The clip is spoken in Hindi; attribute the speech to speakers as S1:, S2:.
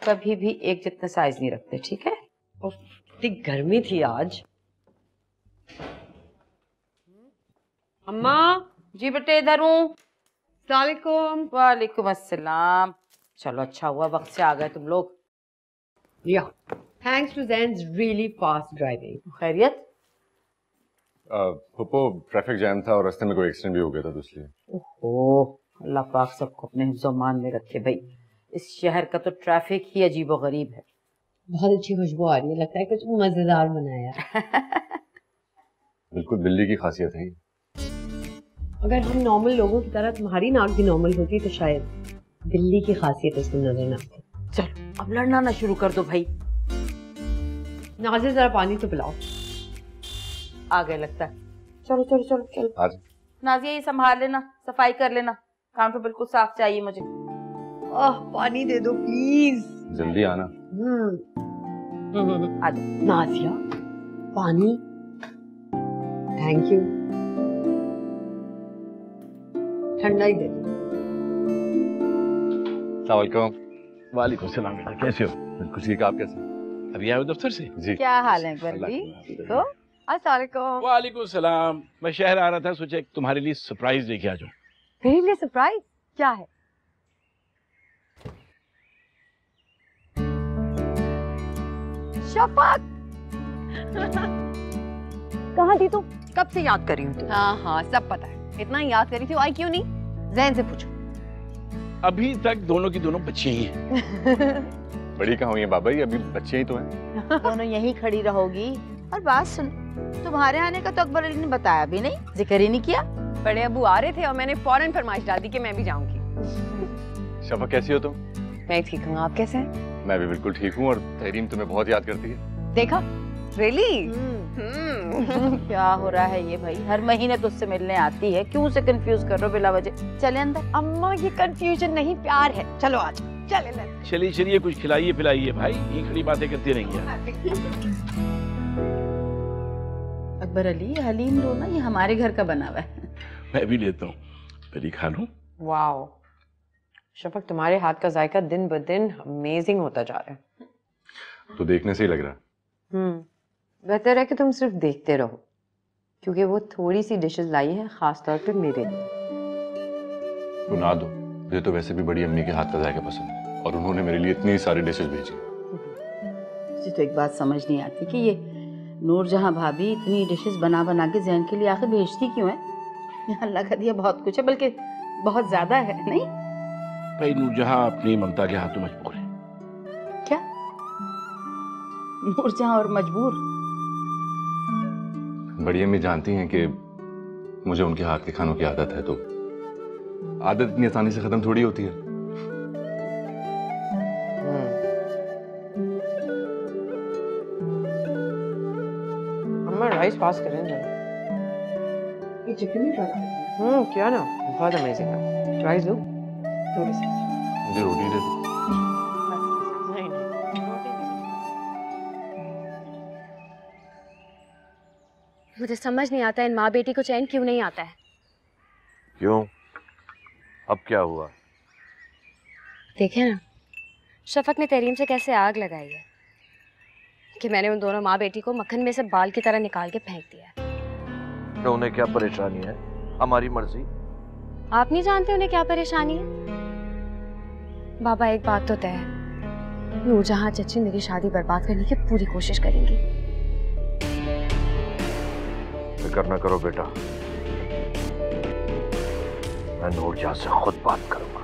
S1: कभी भी एक जितना साइज नहीं रखते, ठीक है?
S2: इतनी गर्मी थी आज। अम्मा।
S1: जी बेटे इधर हूँ।
S2: अस्सलामुअलैकुम।
S1: वालेकुम अस्सलाम। चलो अच्छा हुआ वक्त से आ गए तुम लोग।
S2: या थैंक्स टू ज़ैन्स रियली फास्ट ड्राइविंग।
S1: खैरियत?
S3: पप्पो ट्रैफिक जैम था और रास्ते में कोई एक्सीडेंट भी हो गया था, तो इसलिए।
S1: ओहो, अल्लाह पाक सबको अपने हिफ्ज़-ओ-मान में रखे भाई। इस शहर का तो ट्रैफिक ही अजीबो गरीब है।
S2: बहुत अच्छी खुशबू आ रही है, लगता है कुछ मजेदार बनाया।
S3: बिल्कुल दिल्ली की खासियत है।
S2: अगर हम नॉर्मल लोगों की तरह तुम्हारी नाक भी नॉर्मल होती तो शायद दिल्ली की खासियत इसमें नजर ना आती।
S1: चलो अब लड़ना ना शुरू कर दो भाई।
S2: नाज़िर जरा पानी तो पिलाओ।
S1: आ गए लगता है। चलो चलो चलो चलो।
S3: आज
S1: नाजिया ये संभाल लेना, सफाई कर लेना, काउंटर बिल्कुल साफ चाहिए मुझे।
S2: पानी दे दो प्लीज।
S3: जल्दी आना।
S1: आ जाओ।
S2: नाज़िया पानी। Thank you. ठंडा ही दे दो।
S4: वालेकुम सलाम बेटा, कैसे हो?
S3: बिल्कुल ठीक, आप कैसे?
S4: अभी आए हो दफ्तर से?
S3: जी।
S1: क्या हाल है अकबर जी? तो अस्सलाम।
S4: वालेकुम सलाम। मैं शहर आ रहा था, सोचा तुम्हारे लिए सरप्राइज लेके आ जाऊं।
S1: मेरे लिए सरप्राइज क्या है? शफक कहाँ थी तू? कब से याद कर रही हूँ?
S5: हाँ हाँ सब पता है, इतना याद करी थी, आई क्यों नहीं? ज़ैन से पूछो।
S4: अभी तक दोनों की दोनों बच्चियां ही हैं।
S3: बड़ी कहाँ हुई है बाबा, ये अभी बच्चे ही तो हैं।
S1: दोनों यहीं खड़ी रहोगी। और बात सुन, तुम्हारे आने का तो अकबर अली ने बताया भी नहीं, जिक्र ही नहीं किया।
S5: बड़े अबू आ रहे थे और मैंने फौरन फरमाइश डाल दी कि मैं भी जाऊंगी।
S3: शफा कैसी हो तुम?
S5: मैं ठीक हूँ, आप कैसे हैं?
S3: मैं भी बिल्कुल ठीक हूँ और तहरीम तुम्हें बहुत याद करती है।
S5: देखा? रियली?
S1: क्या हो रहा है ये भाई? हर महीने तो उससे मिलने आती है, क्यों उसे कंफ्यूज कर रहे हो बिला वजह? चले अंदर।
S5: अम्मा ये कंफ्यूजन नहीं, प्यार है। चलो आज चले ले।
S4: चलिए चलिए, कुछ खिलाइए पिलाइए भाई, ये खड़ी बातें करती रहिए।
S1: अकबर अली हलीम लो ना, ये हमारे घर का बना हुआ है।
S4: मैं भी लेता हूँ, पहले खा लूं।
S2: वाओ शफक, तुम्हारे हाथ का जायका दिन ब दिन अमेजिंग होता जा रहा है।
S3: तो देखने से ही लग रहा है।
S2: बेहतर है कि तुम सिर्फ देखते रहो, क्योंकि वो थोड़ी सी डिशेस लाई हैं खास तौर पे मेरे लिए।
S3: तो ना दो, मुझे तो वैसे भी बड़ी अम्मी के हाथ का जायका पसंद है और उन्होंने मेरे लिए इतनी सारी डिशेस भेजी।
S1: मुझे तो एक बात समझ नहीं आती कि ये नूरजहां भाभी इतनी डिशेस बना बना के ज़ैन के लिए आखिर भेजती क्यों है? अल्लाह का दिया बहुत कुछ है, बल्कि बहुत ज्यादा है, नहीं?
S4: भाई नूरजहां अपनी ममता के हाथों मजबूर है।
S1: क्या? नूरजहां और मजबूर?
S3: बड़ी अम्मी जानती हैं कि मुझे उनके हाथ के खानों की आदत है, तो आदत इतनी आसानी से खत्म थोड़ी होती है।
S2: अम्मा राइस पास करें जरा।
S1: ये चिकन नहीं ट्राई?
S2: क्या ना, बहुत अमेजिंग है। राइस दो थोड़ी सी।
S3: मुझे रोटी दे दो।
S2: नहीं नहीं
S6: मुझे समझ नहीं आता इन माँ बेटी को चैन क्यों नहीं आता है।
S7: क्यों? अब क्या हुआ?
S6: देखे ना शफक ने तहरीम से कैसे आग लगाई है कि मैंने उन दोनों माँ बेटी को मक्खन में से बाल की तरह निकाल के फेंक दिया।
S7: तो उन्हें क्या परेशानी है? हमारी मर्जी।
S6: आप नहीं जानते उन्हें क्या परेशानी है? बाबा एक बात तो तय है, नूरजहां चची मेरी शादी बर्बाद करने की पूरी कोशिश करेंगी।
S7: फिक्र न करो बेटा, मैं नूरजहां से खुद बात करूंगा।